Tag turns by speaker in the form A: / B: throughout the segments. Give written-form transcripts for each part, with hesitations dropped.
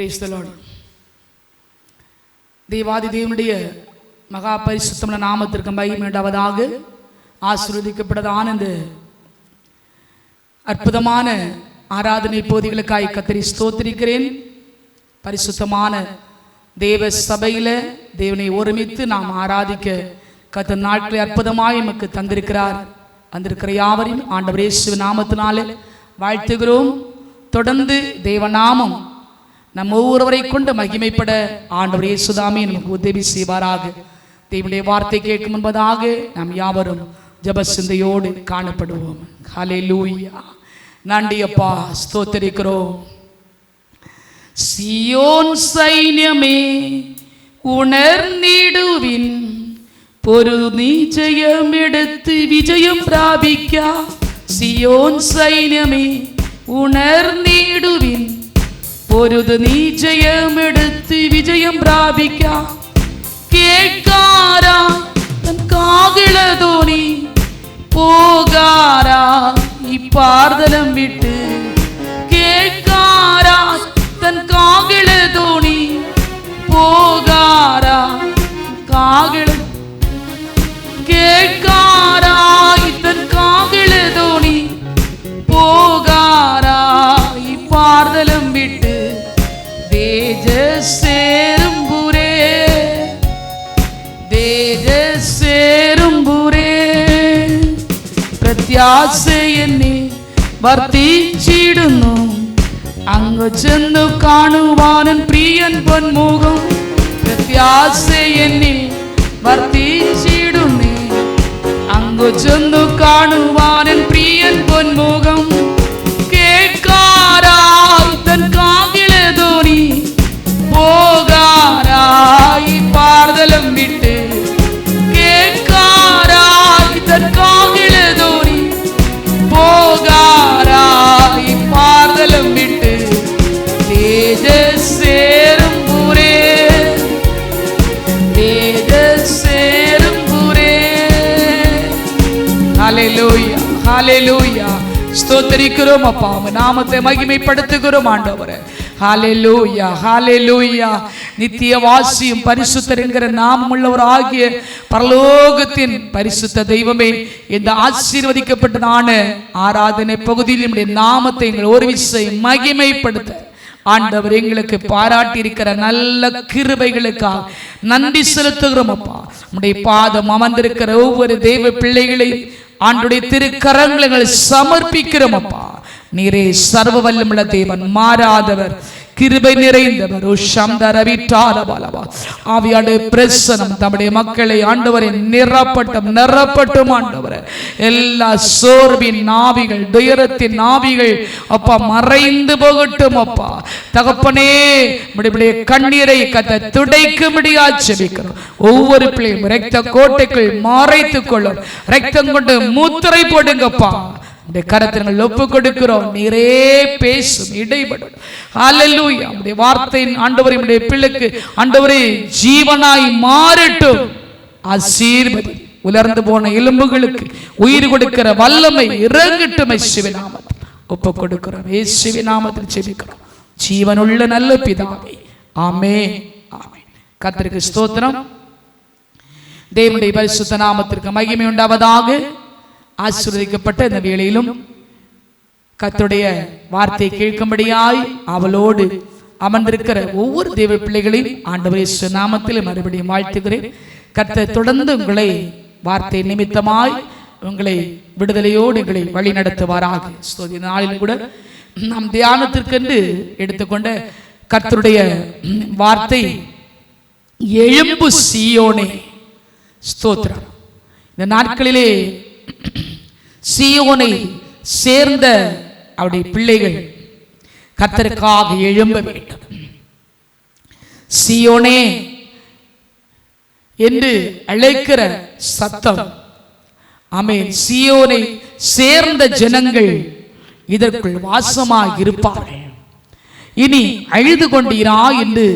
A: Praise the Lord. தேவாதி தேவனுடைய மகா பரிசுத்தமான நாமத்திற்கு மகிமை உண்டாவதாக. ஆசீர்வதிக்கப்பட்டதான இந்த அற்புதமான ஆராதனை போதிகளுக்காய் கர்த்தரை ஸ்தோத்திரிக்கிறேன். பரிசுத்தமான தேவ சபையில் தேவனை ஒருமித்து நாம் ஆராதிக்க கர்த்தர் நாட்களை அற்புதமாய் நமக்கு தந்திருக்கிறார். வந்திருக்கிற யாவரையும் ஆண்டவர் இயேசுவின் நாமத்தினாலே வாழ்த்துகிறோம். தொடர்ந்து தேவநாமம் நம்ம ஒவ்வொருவரை கொண்டு மகிமைப்பட ஆண்டவர் இயேசுதாமே நமக்கு உதவி செய்வாராக. தேவனுடைய வார்த்தை கேட்கும் என்பதாக நாம் யாவரும் ஜெப சிந்தையோடு காணப்படுவோம். ஹல்லேலூயா. நன்றி அப்பா, ஸ்தோத்திரிக்கிறோம். சியோன் சைன்யமே உணர்ந்திடுவின், பொருதி ஜெயம் எடுத்து விஜயம் பிராபிக்க. சியோன் சைன்யமே உணர்ந்திடுவின், பொருது நீ ஜெயம் எடுத்து விஜயம் பிராபிக்க. கேட்காரா தன் காகிளதோனி, போகாரா இப்பார்தலம் விட்டு. கேட்காரா தன் காகிளதோனி, போகாரா காகிள. கேட்காரா தன் காகிளதோனி, போகாரா இப்பார்தலம் விட்டு. தேஜசேரும்புரே தேஜசேரும்புரே, പ്രത്യാശ എന്നെ വർദ്ധിച്ചിടുന്നു. അങ്ങ് ചെന്നു കാണുവാനൻ പ്രിയൻ പൊന്മുഖം. പ്രത്യാശ എന്നെ വർദ്ധിച്ചിടുന്നേ, അങ്ങ് ചെന്നു കാണുവാനൻ പ്രിയൻ പൊന്മുഖം. കേൾക്കാരായി തൻ കാകിളതോനി, പോകാരായി പാർതലം വിട്ട്. കേൾക്കാരായി തൻ കാകിളതോനി, പോകാരായി പാർതലം വിട്ട്. തേജസ്സേറുമ്പുരേ തേജസ്സേറുമ്പുരേ. ஹல்லேலூயா, ஹல்லேலூயா. ஸ்தோத்திரிக்கிறோம் அப்பா, உம்முடைய நாமத்தை மகிமைப்படுத்துகிறோம் ஆண்டவரே. ஹல்லேலூயா, ஹல்லேலூயா. நித்தியவாசியும் பரிசுத்தர் என்கிற நாமமுள்ளவர் ஆகிய பரலோகத்தின் பரிசுத்த தெய்வமே, இந்த ஆசீர்வதிக்கப்பட்டதான ஆராதனை பகுதியில் நம்முடைய நாமத்தை எங்கள் ஒரு விசை மகிமைப்படுத்த ஆண்டவர் எங்களுக்கு பாராட்டி இருக்கிற நல்ல கிருபைகளுக்காக நன்றி செலுத்துகிறோம் அப்பா. நம்முடைய பாதம் அமர்ந்திருக்கிற ஒவ்வொரு தெய்வ பிள்ளைகளை ஆண்டுடைய திருக்கரங்களை சமர்ப்பிக்கிறோம் அப்பா. நீரே சர்வ வல்லமுள்ள தேவன், மாறாதவர், கிருபை நிறைந்தவர். ஆவியாடைய பிரசனம் தம்முடைய மக்களை ஆண்டவரை நிரப்பட்டும் ஆண்டவரே. எல்லா சோர்வின் நாவிகள், துயரத்தின் நாவிகள் அப்பா மறைந்து போகட்டும் அப்பா. தகப்பனே, நம்முடைய கண்ணீரை கத்த துடைக்கும்படியா ஜெபிக்கிறோம். ஒவ்வொரு பிள்ளையும் இரத்த கோட்டைக்குள் மறைத்துக் கொள்ளும். இரத்தம் கொண்டு முத்திரை போடுங்கப்பா. கரத்தினால் ஒப்பு கொடுக்கிறோம். நீரே பேசும், இடைபடும். ஹல்லேலூயா. உம்முடைய வார்த்தையின் ஆண்டவரே உம்முடைய பிள்ளைக்கு ஆண்டவரே ஜீவனாய் மாறட்டும். ஆசீர்வதி. உலர்ந்து போன எலும்புகளுக்கு உயிர் கொடுக்கிற வல்லமை இறங்கட்டும். இயேசுவின் நாமத்தில் ஒப்பு கொடுக்கிறோம். இயேசுவின் நாமத்தில் ஜெபிக்கிறோம் ஜீவனுள்ள நல்ல பிதாவே, ஆமென், ஆமென். கர்த்தருக்கு ஸ்தோத்திரம். தேவனுடைய பரிசுத்த நாமத்திற்கு மகிமை உண்டாவதாக. ஆசீர்வதிக்கப்பட்ட இந்த வேளையிலும் கர்த்தருடைய வார்த்தையை கேட்கும்படியாய் அவளோடு அமர்ந்திருக்கிற ஒவ்வொரு தேவ பிள்ளைகளையும் ஆண்டவர் இயேசு நாமத்தில் மறுபடியும் வாழ்த்துகிறேன். கர்த்தர் தொடர்ந்து உங்களை வார்த்தை நிமித்தமாய் உங்களை விடுதலையோடு உங்களை வழி நடத்துவாராக. இந்த நாளில் கூட நாம் தியானத்திற்கென்று எடுத்துக்கொண்ட கர்த்தருடைய வார்த்தை, எழும்பு சீயோனே. ஸ்தோத்திரம். இந்த நாட்களிலே சீயோனை சேர்ந்த அவருடைய பிள்ளைகள் கர்த்தருக்காக எழும்ப வேண்டும். சீயோனே என்று அழைக்கிற சத்தம், ஆமென். சீயோனை சேர்ந்த ஜனங்கள் இதற்குள் வாசமாக இருப்பார்கள். இனி அழுது கொண்டீரா என்று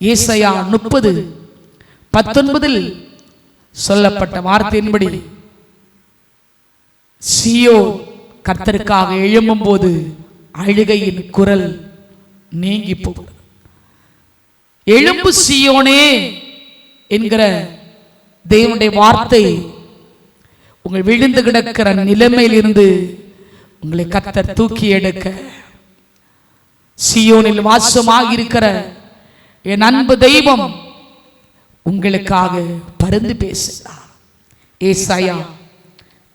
A: ஏசாயா 30:19 சொல்லப்பட்ட வார்த்தையின்படி சீயோன் கர்த்தருக்காக எழும்பும் போது அழுகையின் குரல் நீங்கி போகும். எழும்பு சீயோனே என்கிற தேவனுடைய வார்த்தை உங்கள் விழுந்து கிடக்கிற நிலைமையிலிருந்து உங்களை கர்த்தர் தூக்கி எடுக்க, சீயோனில் வாசமாக இருக்கிற என் அன்பு தெய்வம் உங்களுக்காக பரிந்து பேசுகிறார். ஏசாயா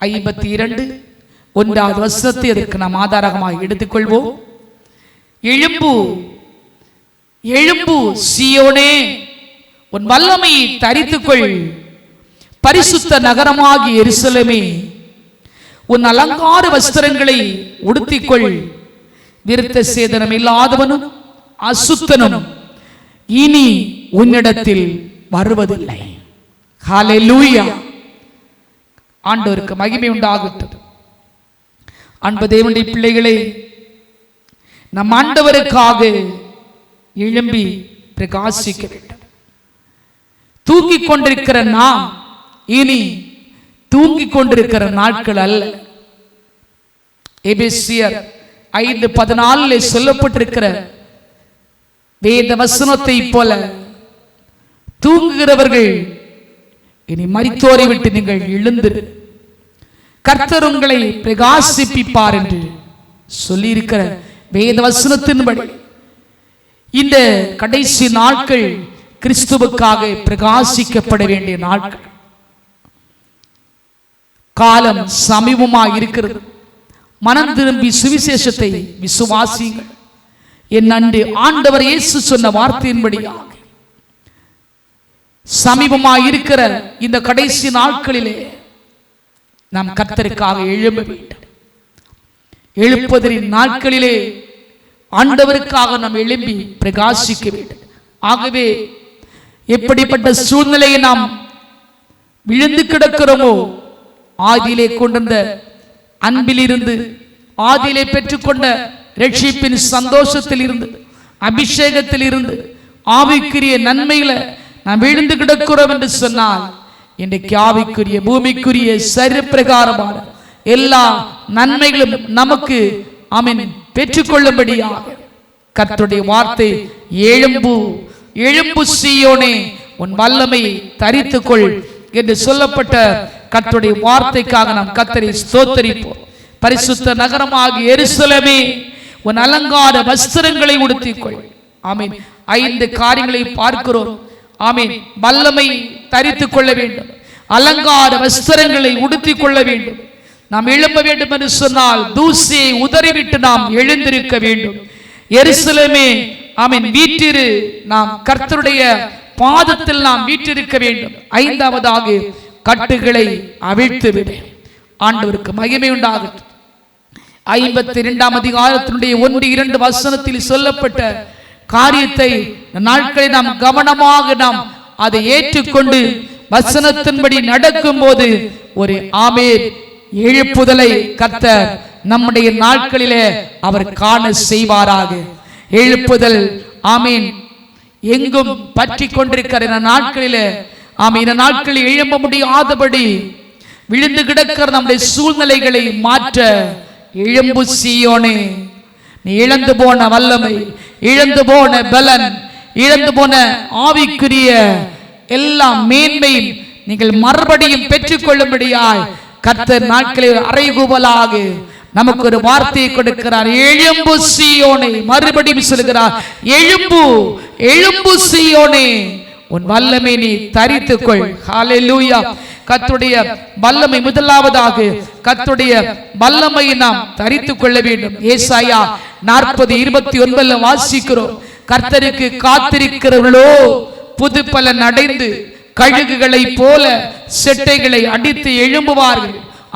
A: 52:1 வசனத்தை அதற்கு நாம் ஆதாரமாக எடுத்துக்கொள்வோம். எழும்பு எழும்பு சீயோனே, உன் வல்லமையை தரித்துக்கொள். பரிசுத்த நகரமாகி எருசலேமே, உன் அலங்கார வஸ்திரங்களை உடுத்திக்கொள். விருத்த சேதனம் இல்லாதவனும் அசுத்தனும் இனி உன்னிடத்தில் வருவதில்லை. ஹல்லேலூயா. ஆண்டவருக்கு மகிமை உண்டாகட்டும். அன்பு தேவனுடைய பிள்ளைகளே, நம் ஆண்டவருக்காக எழும்பி பிரகாசிக்க வேண்டும். தூங்கிக் கொண்டிருக்கிற நாம் இனி தூங்கிக் கொண்டிருக்கிற நாட்கள் அல்ல. எபேசியர் 5:14 சொல்லப்பட்டிருக்கிற வேத வசனத்தை போல தூங்குகிறவர்கள் இனி மரித்தோரை விட்டு நீங்கள் எழுந்து கர்த்தர் உங்களை பிரகாசிப்பிப்பார் என்று சொல்லியிருக்கிற வேத வசனத்தின்படி இந்த கடைசி நாட்கள் கிறிஸ்துவுக்காக பிரகாசிக்கப்பட வேண்டிய நாட்கள். காலம் சமீபமாக இருக்கிறது. மனம் திரும்பி சுவிசேஷத்தை விசுவாசியுங்கள். என் அன்று ஆண்டவர் இயேசு சொன்ன வார்த்தையின்படியாக சமீபமாக இருக்கிற இந்த கடைசி நாட்களிலே நாம் கர்த்தருக்காக எழும்ப வேண்டும். எழுப்புவதின் நாட்களிலே ஆண்டவருக்காக நாம் எழும்பி பிரகாசிக்க வேண்டும். ஆகவே எப்படிப்பட்ட சூழ்நிலையை நாம் விழுந்து கிடக்கிறோமோ, ஆதியிலே கொண்டிருந்த அன்பிலிருந்து, ஆதியிலே பெற்றுக்கொண்ட ரட்சிப்பின் சந்தோஷத்தில் இருந்து, அபிஷேகத்தில் இருந்து, ஆவிக்குரிய நன்மையில நாம் விழுந்து கிடக்கிறோம் என்று சொன்னால், இன்றைக்கு ஆவிக்குரிய பூமிக்குரிய சரிப்பிரகாரமான எல்லா நன்மைகளும் நமக்கு ஆமென் பெற்றுக்கொள்ளும்படியாக கர்த்தருடைய வார்த்தை எழும்பு எழும்பு சீயோனே, உன் வல்லமை தரித்துக்கொள் என்று சொல்லப்பட்ட கர்த்தருடைய வார்த்தைக்காக நாம் கர்த்தரை ஸ்தோத்திரிப்போம். பரிசுத்த நகரமாகிய எருசலேமே, உன் அலங்கார வஸ்திரங்களை உடுத்திக்கொள். ஆமென். 5 காரியங்களை பார்க்கிறோம். ஆமென். வல்லமை தரித்துக் கொள்ள வேண்டும், அலங்கார வஸ்திரங்களை உடுத்திக் கொள்ள வேண்டும். நாம் எழும்ப வேண்டும் என்று சொன்னால் தூசியை உதறிவிட்டு நாம் எழுந்திருக்க வேண்டும். எருசலேமே, ஆமென், வீற்றிரு. நாம் கர்த்தருடைய பாதத்தில் நாம் வீற்றிருக்க வேண்டும். 5வதாக கட்டுகளை அவிழ்த்து விடு. ஆண்டவருக்கு மகிமை உண்டாகட்டும். 52ஆம் அதிகாரத்தினுடைய 1-2 வசனத்தில் சொல்லப்பட்ட காரியத்தை நாட்களை நாம் கவனமாக நாம் அதை ஏற்றுக்கொண்டு வசனத்தின்படி நடக்கும் போது ஒரு ஆமென் எழுப்புதலை கர்த்தர் நம்முடைய நாட்களிலே அவர் காண செய்வாராக. எழுப்புதல் ஆமென் எங்கும் பற்றி கொண்டிருக்கிற நாட்களிலே ஆமென், இந்த நாட்களில் எழும்ப முடியாதபடி விழுந்து கிடக்கிற நம்முடைய சூழ்நிலைகளை மாற்ற எழும்பு சீயோனே, நீ இழந்து போன வல்லமை, இழந்து போன பலன், இழந்து போன ஆவிக்குரிய எல்லா மேன்மையும் நீங்கள் மறுபடியும் பெற்றுக்கொள்ளும்படியாய் கர்த்தர் நாட்களில் அறைகூவலாக நமக்கு ஒரு வார்த்தையை கொடுக்கிறார். எழும்பு சீயோனே, மறுபடியும் சொல்கிறார், எழும்பு எழும்பு சீயோனே, உன் வல்லமை நீ தரித்துக்கொள். ஹல்லேலூயா. கர்த்தருடைய வல்லமை முதலாவதாக கர்த்தருடைய வல்லமையை நாம் தரித்துக் கொள்ள வேண்டும். ஏசாயா 40:29 வாசிக்கிறோம். கர்த்தருக்கு காத்திருக்கிறவர்களோ புது பலன் அடைந்து கழுகுகளை போல செட்டைகளை அடித்து எழும்புவார்கள்.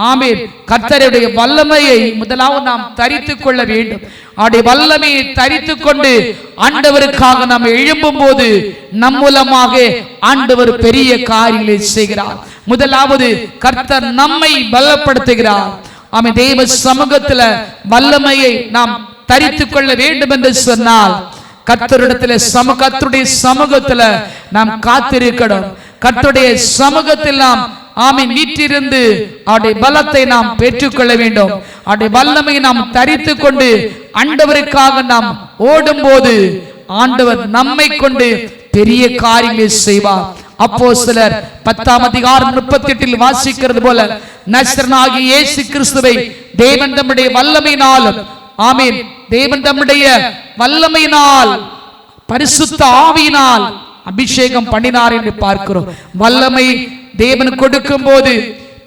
A: ஆமென். கர்த்தருடைய வல்லமையை முதலாவது நாம் தரித்துக் கொள்ள வேண்டும். அவருடைய வல்லமையை தரித்துக் கொண்டு ஆண்டவருக்காக நாம் எழும்பும் போது நம் மூலமாக ஆண்டவர் பெரிய காரியங்களை செய்கிறார். முதலாவது கர்த்தர் நம்மை பலப்படுத்துகிறார். ஆமென். தேவ சமூகத்தில் வல்லமையை நாம் தரித்துக் கொள்ள வேண்டும் என்று சொன்னால் கர்த்தருடைய சமூகத்தில் நாம் காத்திருக்கணும். கர்த்தருடைய சமூகத்தில் நாம் ஆமென் வீற்றிருந்து அவருடைய பலத்தை நாம் பெற்றுக்கொள்ள வேண்டும். அவருடைய வல்லமையை நாம் தரித்துக் கொண்டு ஆண்டவருக்காக நாம் ஓடும்போது ஆண்டவர் நம்மை கொண்டு பெரிய காரியங்களை செய்வார். அப்போஸ்தலர் 10:38 வாசிக்கிறது போல, நசரேயனாகிய இயேசு கிறிஸ்துவை தேவன் தம்முடைய வல்லமையினாலும், ஆமென், தேவன் தம்முடைய வல்லமையினால் பரிசுத்த ஆவியினால் அபிஷேகம் பண்ணினார் என்று பார்க்கிறோம். வல்லமை தேவன் கொடுக்கும் போது,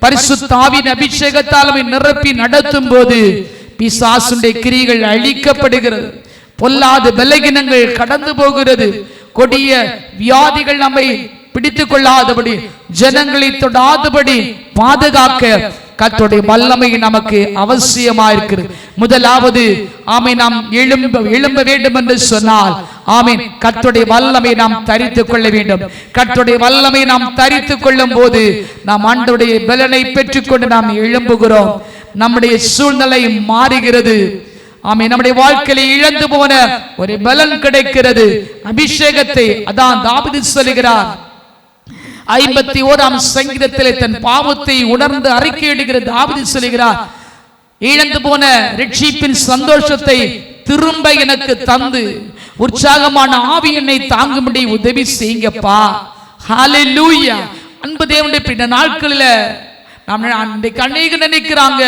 A: பரிசுத்த ஆவியின் அபிஷேகத்தால் நிரப்பி நடத்தும் போது பிசாசுடைய கிரியைகள் அழிக்கப்படுகிறது, பொல்லாத பலகீனங்கள் கடந்து போகிறது, கொடிய வியாதிகள் நம்மை பிடித்துக் கொள்ளாதபடி, ஜனங்களை தொடாதபடி பாதுகாக்க கர்த்தருடைய வல்லமை நமக்கு அவசியமாயிருக்கிறது. முதலாவது ஆமென், நாம் எழும்ப வேண்டும் என்று சொன்னால், ஆமென், கர்த்தருடைய வல்லமை நாம் தரித்துக் கொள்ள வேண்டும். கர்த்தருடைய வல்லமை நாம் தரித்துக் கொள்ளும் போது நாம் ஆண்டவருடைய பலனை பெற்றுக்கொண்டு நாம் எழும்புகிறோம். நம்முடைய சூழ்நிலை மாறுகிறது. ஆமென், நம்முடைய வாழ்க்கையில இழந்து போன ஒரு பலன் கிடைக்கிறது, அபிஷேகத்தை. அதான் தாவீது சொல்கிறார், 51ஆம் சங்கீதத்திலே தன் பாவத்தை உணர்ந்து அறிக்கையிடுகிற தாவீது சொல்கிறார், இழந்து போன ரட்சிப்பின் சந்தோஷத்தை திரும்ப எனக்கு தந்து உற்சாகமான ஆவி என்னை தாங்கும்படி உதவி செய்யுங்கப்பா. ஹல்லேலூயா. அன்பு தேவனுடைய பின்ன நாட்களில் நாம் அன்றைக்கு அநேக நினைக்கிறாங்க,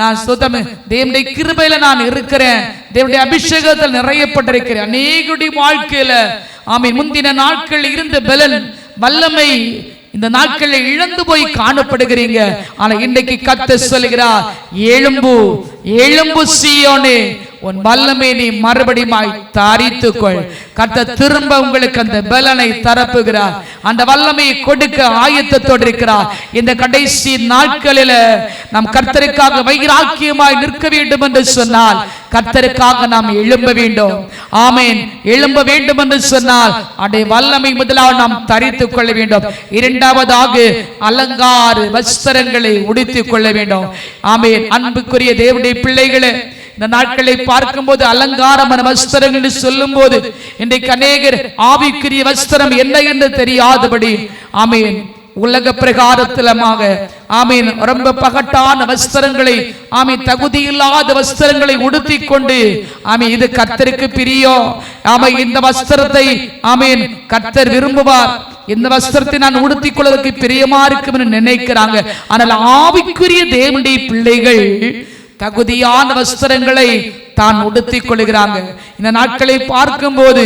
A: நான் சுத்தம் தேவனுடைய கிருபையில நான் இருக்கிறேன், தேவனுடைய அபிஷேகத்தில் நிறையப்பட்டிருக்கிறேன். அநேகருடைய வாழ்க்கையில ஆமென், முந்தின நாட்கள் இருந்த பலன் வல்லமை இந்த நாட்களில் இழந்து போய் காணப்படுகிறீங்க. ஆனா இன்றைக்கு கர்த்தர் சொல்கிறார், எழும்பு எழும்பு சீயோனே, உன் வல்லமை நீ மறுபடியும் தரித்துக்கொள். கர்த்தர் திரும்ப உங்களுக்கு அந்த பலனை தரப்புகிறார், அந்த வல்லமையை கொடுக்க ஆயத்தத்தோடு இருக்கிறார். இந்த கடைசி நாட்களில நாம் கர்த்தருக்காக வைராக்கியமாய் நிற்க வேண்டும் என்று சொன்னால், கர்த்தருக்காக நாம் எழும்ப வேண்டும். ஆமென், எழும்ப வேண்டும் என்று சொன்னால் அதை வல்லமை முதலாவது நாம் தரித்துக் கொள்ள வேண்டும். இரண்டாவதாக அலங்கார வஸ்திரங்களை உடுத்திக் கொள்ள வேண்டும். ஆமென், அன்புக்குரிய தேவனுடைய பிள்ளைகளே, இந்த நாட்களை பார்க்கும்போது அலங்காரமான வஸ்திரங்கள் என்று சொல்லும் போது இன்றைக்கு அநேகர் ஆவிக்குரிய வஸ்திரம் என்ன என்று தெரியாதபடி, ஆமென், உலக பிரகாரத்திலமாக, ஆமென், ரொம்ப பகட்டான வஸ்திரங்களை, ஆமென், தகுதியில்லாத வஸ்திரங்களை உடுத்திக் கொண்டு, ஆமென், இது கர்த்தருக்கு பிரியம், ஆமென், இந்த வஸ்திரத்தை, ஆமென், கர்த்தர் விரும்புவார், இந்த வஸ்திரத்தை நான் உடுத்திக் கொள்வதற்கு பிரியமா இருக்கும் என்று நினைக்கிறாங்க. ஆனால் ஆவிக்குரிய தேவனுடைய பிள்ளைகள் தகுதியான வஸ்திரங்களை தான் உடுத்திக் கொள்கிறாங்க. இந்த நாட்களை பார்க்கும்போது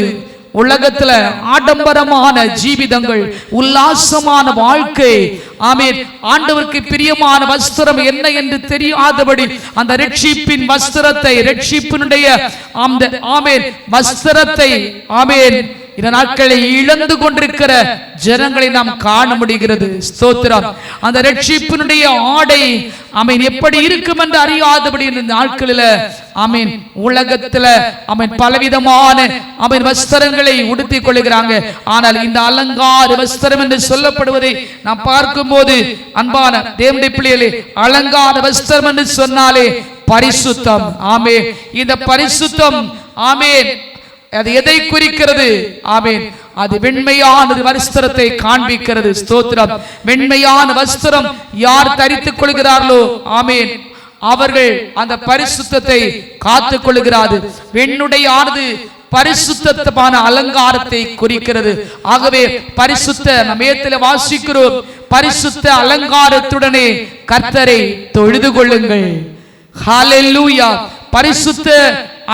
A: உலகத்துல ஆடம்பரமான ஜீவிதங்கள், உல்லாசமான வாழ்க்கை, ஆமென், ஆண்டவருக்கு பிரியமான வஸ்திரம் என்ன என்று தெரியாதபடி அந்த ரட்சிப்பின் வஸ்திரத்தை, ரட்சிப்பினுடைய அந்த ஆமென் வஸ்திரத்தை, ஆமென், இந்த நாட்களை இழந்து கொண்டிருக்கிற ஜனங்களை நாம் காண முடிகிறது. ஸ்தோத்திரம். அந்த ரட்சிப்பினுடைய ஆடை, ஆமென், எப்படி இருக்கும் என்று அறியாதபடி இந்த நாட்களில், ஆமென், உலகத்துல, ஆமென், பலவிதமான, ஆமென், வஸ்திரங்களை உடுத்திக் கொள்கிறாங்க. ஆனால் இந்த அலங்கார வஸ்திரம் என்று சொல்லப்படுவதை நாம் பார்க்கும்போது, அன்பான தேவனுடைய பிள்ளைகளே, அலங்கார வஸ்திரம் என்று சொன்னாலே பரிசுத்தம். ஆமென், இந்த பரிசுத்தம், ஆமென், அது எதை குறிக்கிறது? ஆமென், அது வெண்மையான வஸ்திரத்தை காண்பிக்கிறது. ஸ்தோத்திரம். வெண்மையான வஸ்திரம் யார் தரித்துக் கொள்கிறார்களோ, ஆமென், அவர்கள் அந்த பரிசுத்தத்தை காத்துக் கொள்கிறார்கள். வெண்ணுடையானது பரிசுத்தமான அலங்காரத்தை குறிக்கிறது. ஆகவே பரிசுத்த நம்மேத்தில் வாசிக்கிறோம், பரிசுத்த அலங்காரத்துடனே கர்த்தரை தொழுது கொள்ளுங்கள். ஹல்லேலூயா. பரிசுத்த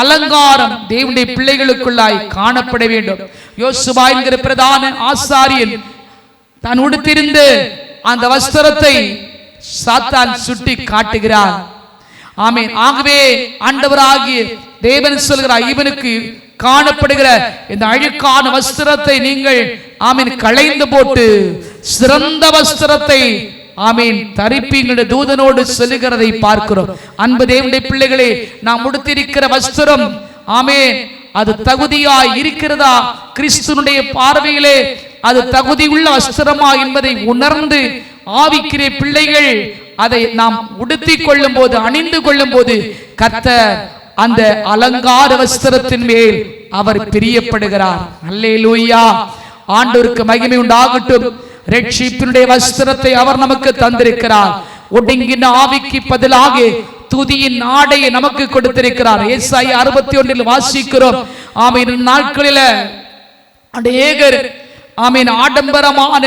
A: அலங்காரம் தேவனுடைய பிள்ளைகளுக்குள்ளாய் காணப்பட வேண்டும். யோசுவா என்கிற பிரதான ஆசாரியன் தான் உடுத்திருந்த அந்த வஸ்திரத்தை சாத்தான் சுட்டி காட்டுகிறார். ஆமென். ஆகவே ஆண்டவராகிய தேவன் சொல்கிறார், இவனுக்கு காணப்படுகிற இந்த அழுக்கான வஸ்திரத்தை நீங்கள், ஆமென், களைந்து போட்டு சிறந்த வஸ்திரத்தை, ஆமென், தரிப்பீங்க தூதனோடு சொல்லுகிறதை பார்க்கிறோம். அன்பு தேவனுடைய பிள்ளைகளே, நாம் உடுத்திருக்கிற வஸ்திரம், ஆமென், அது தகுதியாய் இருக்கிறதா? கிறிஸ்துனுடைய பார்வையிலே அது தகுதி உள்ள வஸ்திரமா என்பதை உணர்ந்து ஆவிக்கிற பிள்ளைகள் அதை நாம் உடுத்திக் கொள்ளும் போது, அணிந்து கொள்ளும் போது, கர்த்தர் அந்த அலங்கார வஸ்திரத்தின் மேல் அவர் பிரியப்படுகிறார். அல்லேலூயா. ஆண்டவருக்கு மகிமை உண்டாகட்டும். ரட்சிப்பினுடைய வஸ்திரத்தை அவர் நமக்கு தந்திருக்கிறார். ஒடுங்கின ஆவிக்கு பதிலாக துதியின் ஆடையை நமக்கு கொடுத்திருக்கிறார். ஏசாயா 61 வாசிக்கிறோம். ஆமென். நாட்களில அநேகர் ஆமென் ஆடம்பரமான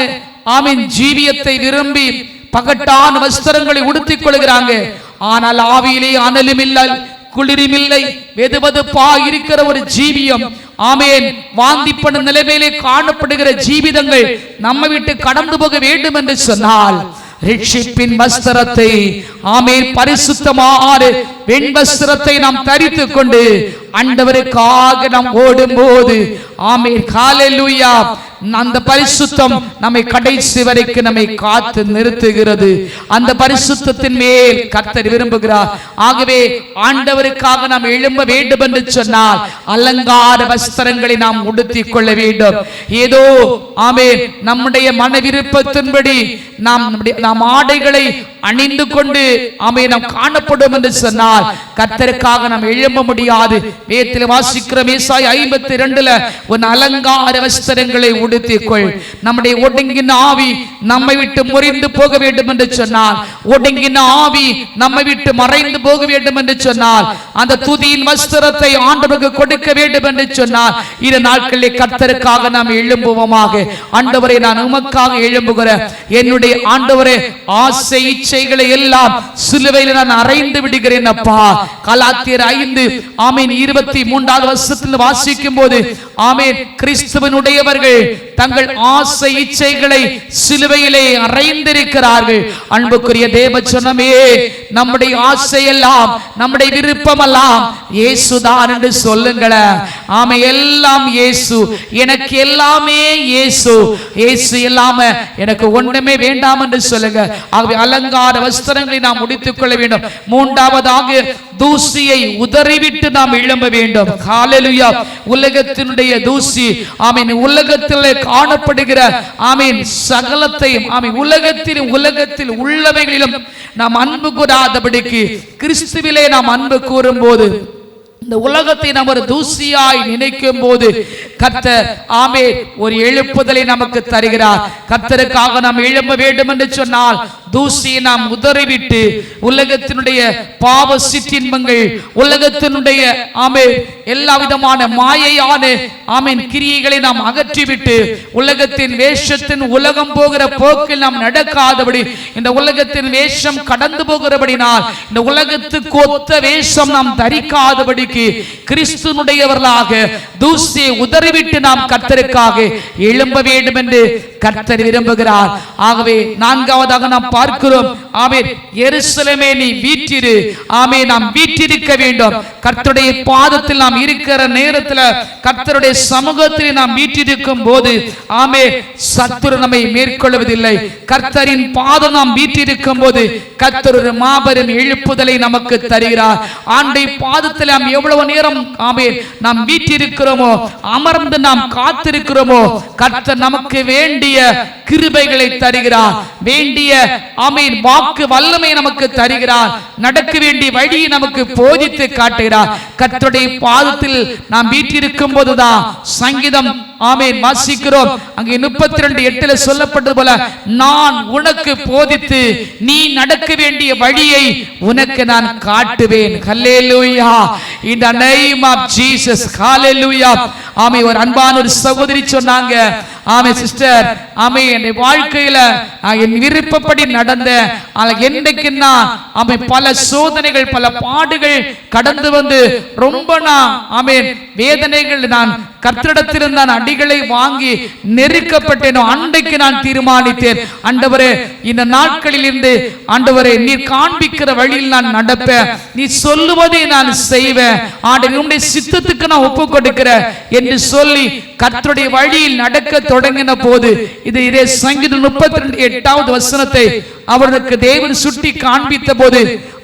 A: ஆமென் ஜீவியத்தை விரும்பி பகட்டான வஸ்திரங்களை உடுத்திக் கொள்கிறாங்க. ஆனால் ஆவியிலே அனலும் இல்லை, குளிரும் இல்லை, வெதுவெதுப்பா இருக்கிற ஒரு ஜீவியம். ஆமென். வாந்தி பண்ண நிலைமையிலே காணப்படுகிற ஜீவிதங்கள் நம்ம விட்டு கடந்து போக வேண்டும் என்று சொன்னால் ரட்சிப்பின் வஸ்திரத்தை ஆமென் பரிசுத்தமான வெண் வஸ்திரத்தை நாம் தரித்துக் கொண்டு ஆண்டவருக்காக நாம் ஓடும்போது ஆமென் ஹல்லேலூயா அந்த பரிசுத்தம் நம்மை கடைசி வரைக்கும் நம்மை காத்து நிறுத்துகிறது. அந்த பரிசுத்தத்தின் மேல் கர்த்தர் விரும்புகிறார். ஆகவே ஆண்டவருக்காக நாம் எழும்ப வேண்டும் என்று சொன்னால் அலங்கார வஸ்திரங்களை நாம் உடுத்திக் கொள்ள வேண்டும். ஏதோ ஆமென் நம்முடைய மன விருப்பத்தின்படி நாம் ஆடைகளை அணிந்து கொண்டு ஆமென் நாம் காணப்படும் என்று சொன்னால் கர்த்தருக்காக நாம் எழும்ப முடியாது. வேதத்தில் வாசிக்கிறோம் ஏசாயா 52 உன் அலங்கார வஸ்திரங்களை உடுத்திக்கொள். நம்முடைய ஒடுங்கின ஆவி நம்மை விட்டு முறிந்து போக வேண்டும் என்று சொன்னால், ஒடுங்கின ஆவி நம்மை விட்டு மறைந்து போக வேண்டும் என்று சொன்னால், அந்த துதியின் வஸ்திரத்தை ஆண்டவருக்கு கொடுக்க வேண்டும் என்று சொன்னால் இந்த நாட்களில் கர்த்தருக்காக நாம் எழும்புவோமாக. ஆண்டவரே நான் உமக்காக எழும்புகிறேன். என்னுடைய ஆண்டவரே ஆசை இச்சைகளை எல்லாம் சிலுவையில் நான் அறைந்து விடுகிறேன் அப்பா. கலாத்தியர் 5 ஆமென் 23வது வசனத்தில் வாசிக்கும் போது ஆமென் கிறிஸ்துவனுடையவர்கள் தங்கள் ஆசை இச்சைகளை சிலுவையிலே அறைந்திருக்கிறார்கள். அன்புக்குரிய தேவஜனமே, நம்முடைய ஆசையெல்லாம் நம்முடைய விருப்பமெல்லாம் இயேசுதான் என்று சொல்லுங்களேன். ஆமே, எல்லாம் இயேசு, எனக்கு எல்லாமே இயேசு, இயேசு இல்லாம எனக்கு ஒண்ணுமே வேண்டாம் என்று சொல்லுங்க. ஆகவே அலங்கார வஸ்திரங்களை நாம் முடித்துக் கொள்ள வேண்டும். மூன்றாவதாக தூசியை உதறிவிட்டு நாம் எழும்ப வேண்டும். ஹல்லேலூயா. உலகத்தினுடைய தூசி ஆமென் உலகத்திலே காணப்படுகிற ஆமென் சகலத்தையும் ஆமென் உலகத்தில் உள்ளவைகளிலும் நாம் அன்பு கூறாதபடிக்கு கிறிஸ்துவிலே நாம் அன்பு கூறும்போது இந்த உலகத்தை நாம் ஒரு தூசியாய் நினைக்கும் போது கர்த்தர் ஆமென் ஒரு எழுப்புதலை நமக்கு தருகிறார். கர்த்தருக்காக நாம் எழும்ப வேண்டும் என்று சொன்னால் தூசியை நாம் உதறிவிட்டு உலகத்தினுடைய பாவ சிற்றின்பங்கள், உலகத்தினுடைய ஆமென் எல்லா விதமான மாயையான ஆமென் கிரியைகளை நாம் அகற்றிவிட்டு உலகத்தின் வேஷத்தின் உலகம் போகிற போக்கில் நாம் நடக்காதபடி, இந்த உலகத்தின் வேஷம் கடந்து போகிறபடினால் இந்த உலகத்துக்கு ஒத்த வேஷம் நாம் தரிக்காதபடிக்கு கிறிஸ்துனுடையவர்களாக தூசியை உதறிவிட்டு நாம் கர்த்தருக்காக எழும்ப வேண்டும் என்று கர்த்தர் விரும்புகிறார். ஆகவே நான்காவதாக நாம் பார்க்கிறோம் ஆமென் எருசலேமே நீ வீற்றிரு. ஆமென் நாம் வீற்றிருக்க வேண்டும். கர்த்தருடைய பாதத்தில் நாம் இருக்கிற நேரத்தில், கர்த்தருடைய சமூகத்தில் நாம் வீற்றிருக்கும் போது ஆமென் சத்துரு நம்மை மேற்கொள்வதில்லை. கர்த்தரின் பாதம் நாம் வீற்றிருக்கும் போது கர்த்தர் ஒரு மாபெரும் எழுப்புதலை நமக்கு தருகிறார். ஆண்டை பாதத்தில் நாம் எவ்வளவு நேரம் ஆமென் நாம் வீற்றிருக்கிறோமோ, அமர்ந்து நாம் காத்திருக்கிறோமோ, கர்த்தர் நமக்கு வேண்டிய கிருபைகளை தருகிறார். வேண்டிய ஆமென் வாக்கு வல்லமை நமக்கு தருகிறார். நடக்க வேண்டிய வழியை நமக்கு போதித்து காட்டுகிறார். கர்த்தருடைய பாதத்தில் நாம் வீற்றிருக்கும் போதுதான் சங்கீதம் ஆமென் வாசிக்கிறோம். அங்கே 32:8 சொல்லப்பட்டது போல, நான் உனக்கு போதித்து நீ நடக்க வேண்டிய வழியை உனக்கு நான் காட்டுவேன். ஹல்லேலூயா. in the name of Jesus. ஹல்லேலூயா. ஆமென். ஒரு அன்பான ஒரு சகோதரி சொன்னாங்க, ஆமென் சிஸ்டர், ஆமென் என் வாழ்க்கையில என் விருப்பப்படி நடந்த என்னைக்குன்னா ஆமென் பல சோதனைகள் பல பாடுகள் கடந்து வந்து ரொம்ப ஆமென் வேதனைகள் நான் கர்த்தரிடத்தில் நான் அடிகளை வாங்கி நெருக்கப்பட்டேனோ அன்றைக்கு நான் தீர்மானித்தேன், ஆண்டவரே இந்த நாட்களில் இருந்து ஆண்டவரே நீர் காண்பிக்கிற வழியில் நான் நடப்பேன், நீ சொல்லுவதை நான் செய்வேன், ஆண்டவரே உம்முடைய சித்தத்துக்கு நான் ஒப்பு கொடுக்கிறேன் என்று சொல்லி கர்த்தருடைய வழியில் நடக்க தொடங்கின போது இதே சங்கீதம் 32:8 வசனத்தை அவருக்கு தேவன் சுட்டி காண்பித்த போது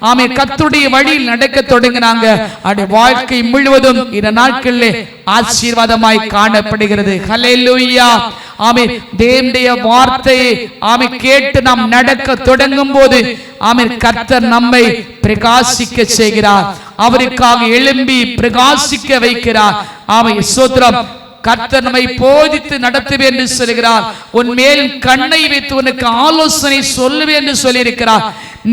A: ஆமென் கர்த்தருடைய வழியில் நடக்க தொடங்கினாங்க. அவருடைய வாழ்க்கை முழுவதும் இந்த நாட்களிலே ஆசீர்வாதமாய் காணப்படுகிறது. ஹல்லேலூயா. ஆமென். தேவனுடைய வார்த்தையை ஆமென் கேட்டு நாம் நடக்க தொடங்கும் போது ஆமென் கர்த்தர் நம்மை பிரகாசிக்க செய்கிறார். அவருக்காக எழும்பி பிரகாசிக்க வைக்கிறார். ஆமென் ஸ்தோத்திரம். கர்த்தர் நம்மை போதித்து நடத்துவேன் என்று சொல்கிறார். உன் மேல் கண்ணை வைத்து உனக்கு ஆலோசனை சொல்லுவேன் என்று சொல்லியிருக்கிறார்.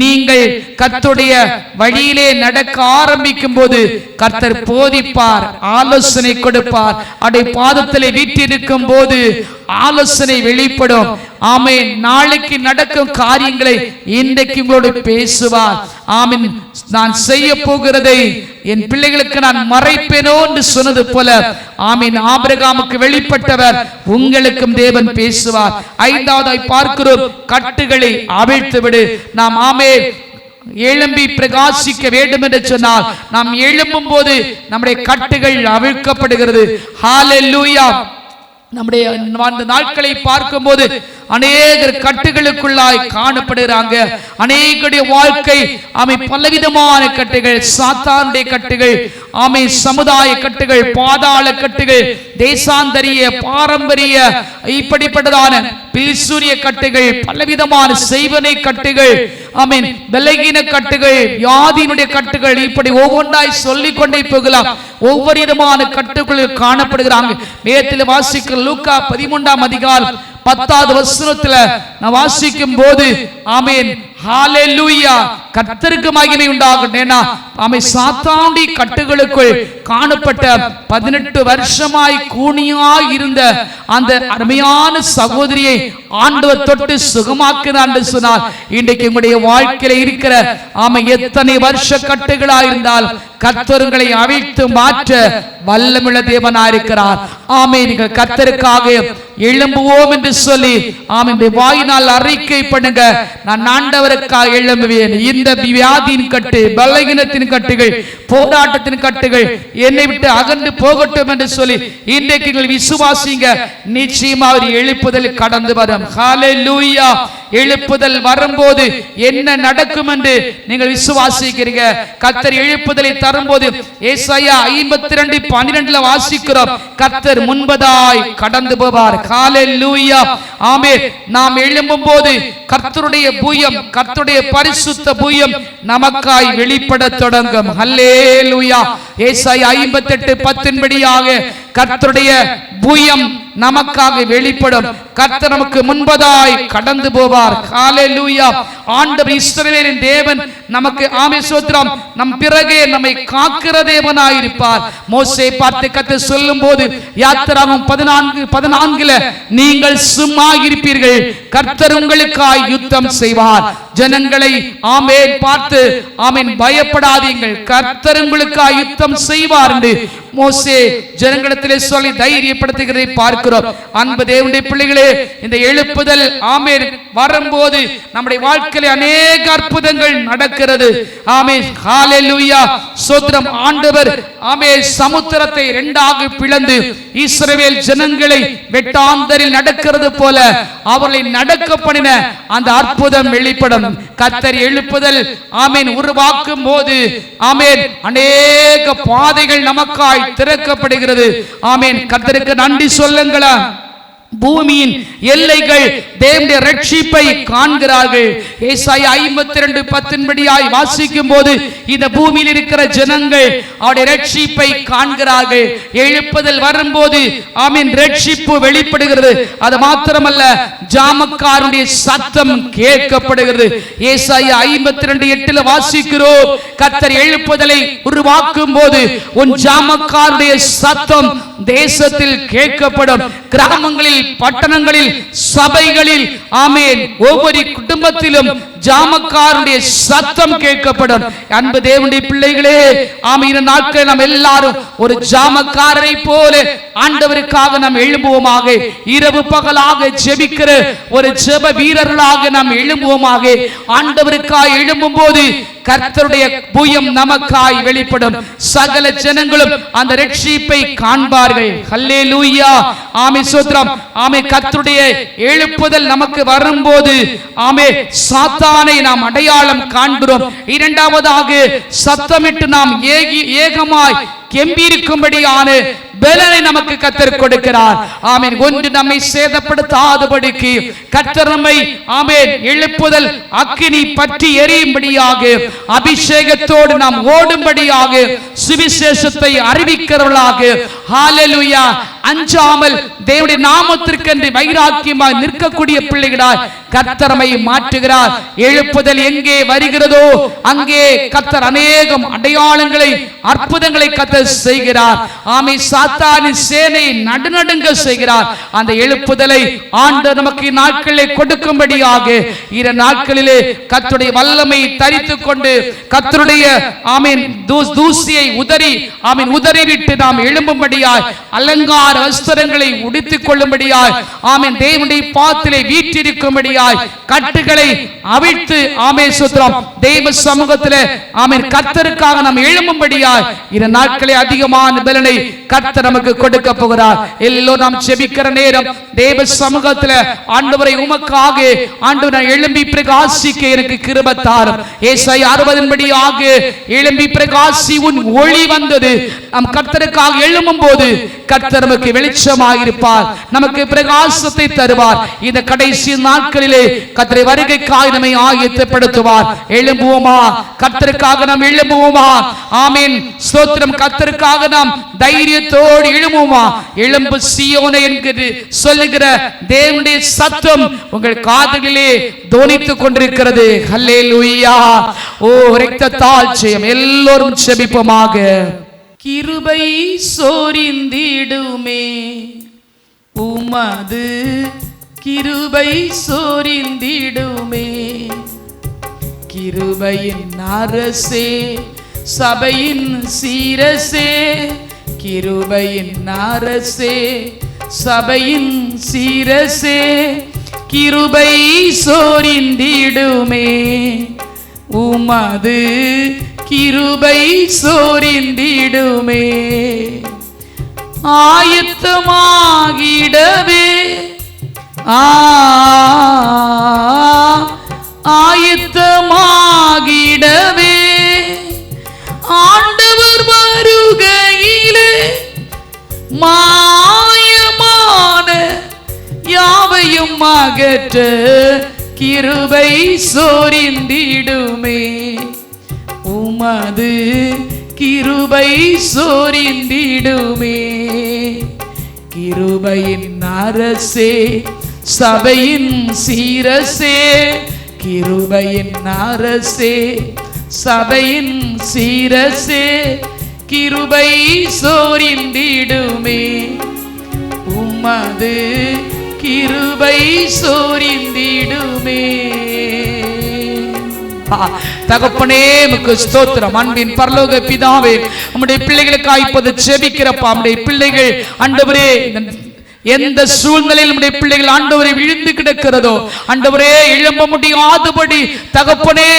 A: நீங்கள் கர்த்தருடைய வழியிலே நடக்க ஆரம்பிக்கும் போது கர்த்தர் போதிப்பார், ஆலோசனை கொடுப்பார். அவருடைய பாதத்திலே வீற்றிருக்கும் போது ஆலோசனை வெளிப்படும். ஆமென். நாளைக்கு நடக்கும் காரியங்களை இன்றைக்கு உங்களோடு பேசுவார். ஆமென். நான் செய்ய போகிறதை என் பிள்ளைகளுக்கு நான் மறைப்பேனோ என்று சொன்னது போல ஆமென் ஆபிரகாமுக்கு வெளிப்பட்டவர் உங்களுக்கும் தேவன் பேசுவார். ஐந்தாவதாய் பார்க்கிறோம், கட்டுகளை அவிழ்த்து விடு. நாம் ஆமென் எழும்பி பிரகாசிக்க வேண்டும் என்று சொன்னால் நாம் எழும்பும் போது நம்முடைய கட்டுகள் அவிழ்க்கப்படுகிறது. ஹல்லேலூயா. நம்முடைய நாட்களை பார்க்கும் போது அநேகர் கட்டுகளுக்குள்ளாய் காணப்படுகிறாங்க. அநேகருடைய வாழ்க்கை ஆமை பலவிதமான கட்டுகள், சாத்தானுடைய கட்டுகள், ஆமை சமுதாய கட்டுகள், பாதாள கட்டுகள், தேசாந்தரிய பாரம்பரிய இப்படிப்பட்டதான பில்சூரிய கட்டுகள், பலவிதமான செய்வனை கட்டுகள், ஆமீன் பலகீன கட்டுகள், வியாதியினுடைய கட்டுகள், இப்படி ஒவ்வொன்றாய் சொல்லிக் கொண்டே போகலாம். ஒவ்வொரு விதமான கட்டுகள் காணப்படுகிறாங்க. வேதத்தில் வாசிக்கிற லூக்கா 13ஆம் அதிகாரம் 10வது வசனத்துல நான் வாசிக்கும் போது ஆமென் ஹல்லேலூயா கர்த்தருக்கு மகிமை உண்டாகட்டும். ஏன்னா ஆமென் சாத்தானுடைய கட்டுகளுக்குள் காணப்பட்ட 18 வருஷமாய் கூனியாய் இருந்த அந்த அருமையான சகோதரியை ஆண்டவர் தொட்டு சுகமாக்கினார் என்று சொன்னார். இன்றைக்கு உங்களுடைய வாழ்க்கையில இருக்கிற ஆமென் எத்தனை வருஷ கட்டுகளாய் இருந்தால் கர்த்தர்களை அவிழ்த்து மாற்ற வல்லமுள்ள தேவனாய் இருக்கிறார். ஆமென். நீங்கள் கர்த்தருக்காக எழும்புவோம் என்று சொல்லி ஆமென் வாயினால் அறிக்கை பண்ணுங்க. நான் ஆண்டவருக்காக எழும்புவேன். இந்த வியாதியின் கட்டு, பலகீனத்தின் கட்டுகள், போராட்டத்தின் கட்டுகள் என்னை விட்டு அகன்று போகட்டும் என்று சொல்லி இன்றைக்கு நீங்கள் விசுவாசிங்க. நிச்சயமா அவர் எழுப்புதல் கடந்து வரும். ஹல்லேலூயா. எழுப்புதல் வரும்போது என்ன நடக்கும் என்று நீங்கள் விசுவாசிக்கிறீங்க. கர்த்தர் எழுப்புதலை தரும்போது ஏசாயா 52:12 வாசிக்கிறோம், கர்த்தர் முன்பதாய் கடந்து போவார். ஹல்லேலூயா. ஆமென். நாம் எழும்பும் போது கர்த்தருடைய பூயம், கர்த்தருடைய பரிசுத்த பூயம் நமக்காய் வெளிப்பட தொடங்கும். ஹல்லேலூயா. ஏசாயா 58:10 படியாக கர்த்தருடைய பூயம் நமக்காக வெளிப்படும். கர்த்தர் நமக்கு முன்பதாய் கடந்து போவார். ஹல்லேலூயா. ஆண்டவர் இஸ்ரவேலின் தேவன் நமக்கு ஆமென் ஸ்தோத்திரம் நம் பிறகே நம்மை காக்கிற தேவனாய் இருப்பார். மோசே பார்த்து கர்த்தர் சொல்லும்போது யாத்திராகமம் 14:14 நீங்கள் சும்மா இருப்பீர்கள், கர்த்தர் உங்களுக்காய் யுத்தம் செய்வார். ஜனங்களை ஆமென் பார்த்து ஆமென் பயப்படாதீர்கள், கர்த்தர் உங்களுக்காய் யுத்தம் செய்வார் என்று மோசே ஜனங்களிடத்திலே சொல்லி தைரியப்படுத்துகிறதை பார்க்கிறோம். அன்பு தேவனுடைய பிள்ளைகளே, இந்த எழுப்புதல் ஆமென் வரும்போது நம்முடைய வாழ்க்கையிலே அநேக அற்புதங்கள் நடக்கிறது. ஆமென் ஹல்லேலூயா. ஸ்தோத்திரம். ஆண்டவர் ஆமென் சமுத்திரத்தை இரண்டாக பிளந்து இஸ்ரவேல் ஜனங்களை வெட்டாந்தரில் நடக்கிறது போல அவர்களை நடக்க பண்ணின அந்த அற்புதம் வெளிப்படும். கர்த்தர் எழுப்புதல் ஆமென் உருவாக்கும் போது ஆமென் அநேக பாதைகள் நமக்காய் திறக்கப்படுகிறது. ஆமென். கர்த்தருக்கு நன்றி சொல்லுங்களா. பூமியின் எல்லைகள் தேவனுடைய ரட்சிப்பை காண்கிறார்கள். ஏசாயா 52:10 படியாய் வாசிக்கும் போது இந்த பூமியில் இருக்கிற ஜனங்கள் அவருடைய ரட்சிப்பை காண்கிறார்கள். எழுப்புதல் வரும்போது ஆமென் ரட்சிப்பு வெளிப்படுகிறது. அது மாத்திரமல்ல, ஜாமக்காரனுடைய சத்தம் கேட்கப்படுகிறது. ஏசாயா 52:8 வாசிக்கிறோம், கர்த்தர் எழுப்புதலை உருவாக்கும் போது உன் ஜாமக்காரனுடைய சத்தம் தேசத்தில் கேட்கப்படும். கிராமங்களில், பட்டணங்களில், சபைகளில் ஆமென் ஒவ்வொரு குடும்பத்திலும் ஜாமக்காரனுடைய சத்தம் கேட்கப்படும். அன்பு தேவனுடைய பிள்ளைகளே, ஆமென் இந்த நாட்கள் நாம் எல்லாரும் ஒரு ஜாமக்காரரை போல ஆண்டவருக்காக நாம் எழும்புவோமாக. இரவு பகலாக ஜெபிக்கிற ஒரு ஜெப வீரர்களாக நாம் எழும்புவோமாக. ஆண்டவருக்காக எழும்பும் போது கர்த்தருடைய பூயம் நமக்காய் வெளிப்படும். சகல ஜனங்களும் அந்த ரட்சிப்பை காண்பார்கள். ஹல்லேலூயா. ஆமென் ஸ்தோத்திரம். ஆமென். கர்த்தருடைய எழுப்புதல் நமக்கு வரும்போது ஆமென் சாத்தானை நாம் அடையாளம் காண்கிறோம். இரண்டாவதாக சத்தமிட்டு நாம் ஏகமாய் கெம்பீரிக்கும்படியான பலனை நமக்கு கர்த்தர் கொடுக்கிறார். ஆமென். ஒன்று நம்மை சேதப்படுத்தாதபடிக்கு கர்த்தர் நம்மை ஆமென் எழுப்புதல் அக்கினி பற்றி எரியும்படியாக அபிஷேகத்தோடு நாம் ஓடும்படியாக சுவிசேஷத்தை அறிவிக்கிறவர்களாக ஹல்லேலூயா அஞ்சாமல் தேவனுடைய நாமத்திற்கென்று வைராக்கியமாய் நிற்கக்கூடிய பிள்ளைகளாய் கர்த்தரை மாற்றுகிறார். எழுப்புதல் எங்கே வருகிறதோ அங்கே கர்த்தர் அநேகம் அடையாளங்களை அற்புதங்களை கர்த்தர் செய்கிறார். ஆமை சாத்தானின் சேனை நடுநடுங்க செய்கிறார். அந்த எழுப்புதலை ஆண்டவர் நமக்கு நாட்களிலே கொடுக்கும்படியாக இரு நாட்களிலே கர்த்தருடைய வல்லமை தரித்துக் கொண்டு கர்த்தருடைய ஆமென் தூசியை உதறிவிட்டு நாம் எழும்பும்படியாய் அலங்கார வஸ்திரங்களை உடுத்திக் கொள்ளும்படியாய் ஆமென் தேவனுடைய பாத்திலே வீற்றிருக்கும்படியாய் கட்டுகளை அவிழ்த்து ஆமென் சுத்திரம் தேவ சமூகத்திலே ஆமென் கர்த்தருக்காக நாம் எழும்பும்படியாய் இரு நாட்களே அதிகமான பலனை கர்த்தர் நமக்கு கொடுக்க போகிறார். எல்லோரும் நாம் ஜெபிக்கிற நேரம் தேவ சமூகத்திலே ஆண்டவரை உமக்காக ஆண்டவரை எழும்பி பிரகாசிக்க எனக்கு கிருபை தாரும். ஏசாயா 60 படியாக எழும்பி பிரகாசி உன் ஒளி வந்தது. நாம் கர்த்தருக்காக எழும்பும் போது கர்த்தர் நமக்கு வெளிச்சமாக இருப்பார், நமக்கு பிரகாசத்தை தருவார். இந்த கடைசி நாட்களிலே கர்த்தருடைய வருகைக்காக நம்மை ஆயத்தப்படுத்துவார். எழும்புவோமா? கர்த்தருக்காக நாம் எழும்புவோமா? ஆமென் ஸ்தோத்திரம். கர்த்தருக்காக நாம் தைரியத்தோடு எழும்புவோமா? எழும்பு சீயோனே என்று சொல்லுகிற தேவனுடைய சத்தம் உங்கள் காதுகளிலே தோனித்துக் கொண்டிருக்கிறது. ஹல்லேலூயா. ஓ இரத்தத்தால் ஜெயம். எல்லோரும் ஜெபிப்போமாக. கிருபை சோரிந்திடுமே உமது கிருபை சோரிந்திடுமே. கிருபையின் அரசே சபையின் சீரசே, கிருபையின் அரசே சபையின் சீரசே, கிருபை சோரிந்திடுமே உமது கிருபை சோரிந்திடுமே. ஆயத்தமாகிடவே ஆயத்தமாகிடவே ஆண்டவர் வருகையிலே மாயமான யாவையும் அகற்ற கிருபை சோரிந்திடுமே உமது கிருபை சோரிந்திடுமே. கிருபையின் அரசே சபையின் சீரசே, கிருபையின் அரசே சபையின் சீரசே, கிருபை சோரிந்திடுமே உமது கிருபை சோரிந்திடுமே. தகப்பனே உமக்கு ஸ்தோத்திரம். அன்பின் பரலோக பிதாவே, உம்முடைய பிள்ளைகளுக்காக இப்போது ஜெபிக்கிறப்பா. உம்முடைய பிள்ளைகள் ஆண்டவரே எந்த சூழ்நிலையில் நம்முடைய பிள்ளைகள் ஆண்டவரை விழுந்து கிடக்கிறதோ, ஆண்டவரே எழும்ப முடியாதபடி தகப்பனே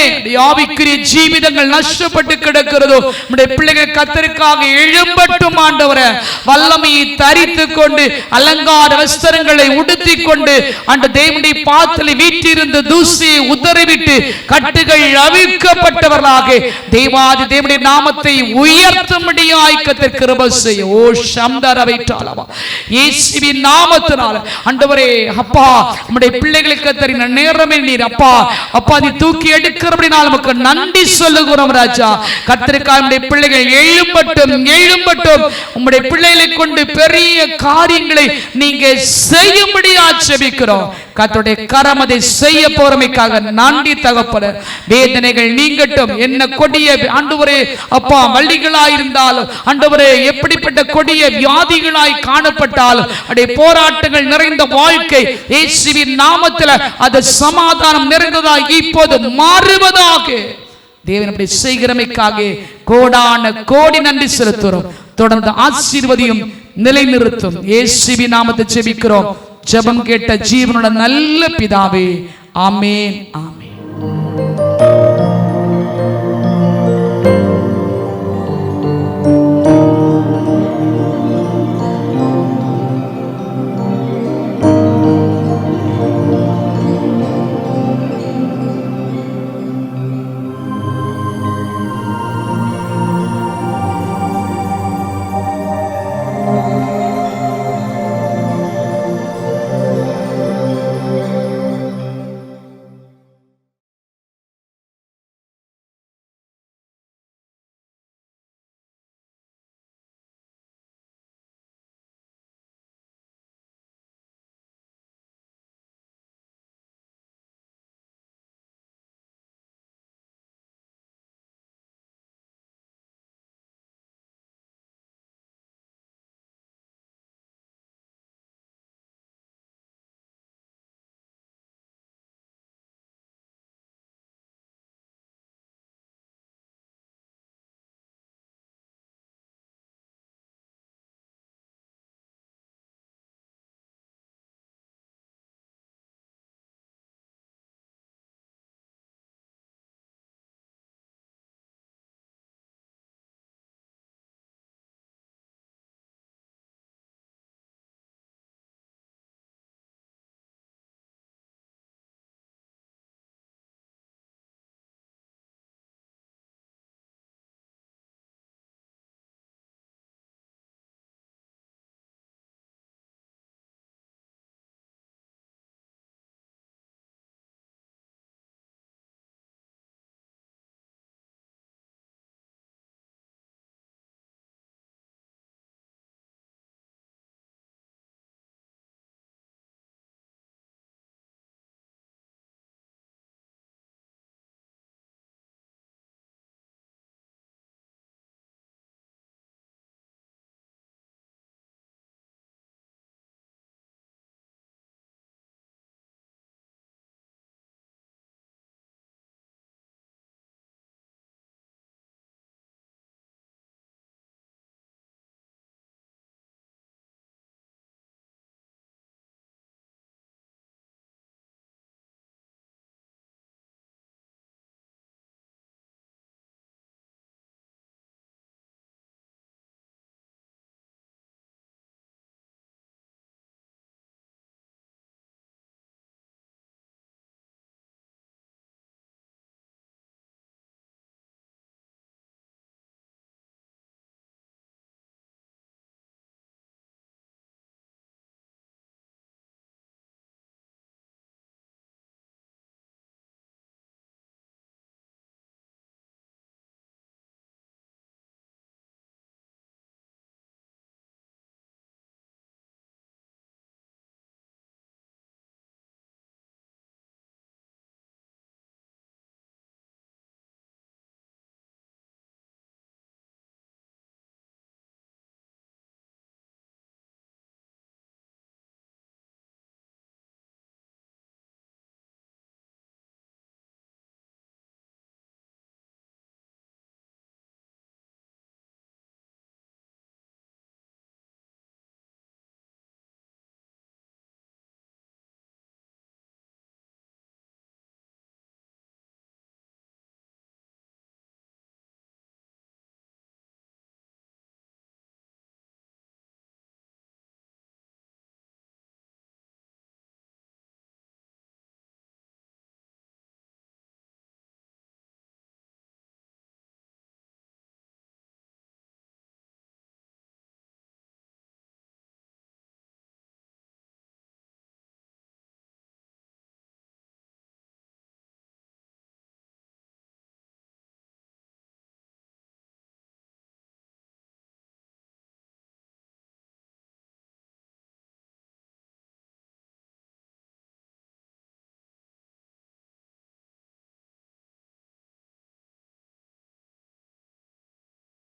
A: ஆவிக்குரிய ஜீவிதங்கள் நஷ்டப்பட்டு கிடக்கிறதோ, நம்முடைய பிள்ளைகள் கர்த்தருக்காக எழும்பட்டும். ஆண்டவரே வல்லமையை தரித்துக் கொண்டு அலங்கார வஸ்திரங்களை உடுத்திக் கொண்டு அந்த தேவனுடைய பாத்திலே வீற்றிருந்த தூசியை உதறிவிட்டு கட்டுகள் அவிழ்க்கப்பட்டவர்களாக தேவாதி தேவனுடைய நாமத்தை உயர்த்தும்படியாய் கர்த்தர் கிருபை செய்ய. ஓ சம்தரவைட்டாலவா இயேசுவின் நாமத்தினால ஆண்டவரே அப்பா நம்முடைய பிள்ளைகளுக்கு தரின நேரமே நீர் அப்பா அப்பா நீ தூக்கி எடுக்கிறபடினால் நமக்கு நன்றி சொல்லுகிறோம் ராஜா. கர்த்தருக்காக நம்முடைய பிள்ளைகள் எழும்பட்டும் எழும்பட்டும். உம்முடைய பிள்ளைகளை கொண்டு பெரிய காரியங்களை நீங்க செய்யும்படியா ஜெபிக்கிறோம். கர்த்தருடைய கரம் அதை செய்ய போறமைக்காக நன்றி தகப்பனே. வேதனைகள் நீங்கட்டும். என்ன கொடிய ஆண்டவரே அப்பா வள்ளிகளாய் இருந்தாலும் ஆண்டவரே எப்படிப்பட்ட கொடிய வியாதிகளாய் காணப்பட்டாலும் அடைய போராட்டங்கள் நிறைந்த வாழ்க்கை இயேசுவின் நாமத்தில் அது சமாதானம் நிறைந்ததாக இப்போது மாறுவதாக தேவன் அப்படி செய்கிறமைக்காக கோடான கோடி நன்றி செலுத்துகிறோம். தொடர்ந்து ஆசீர்வதியும் நிலைநிறுத்தும் இயேசுவின் நாமத்தை ஜெபிக்கிறோம். ஜெபம் கேட்ட ஜீவனுடைய நல்ல பிதாவே, ஆமென் ஆமென்.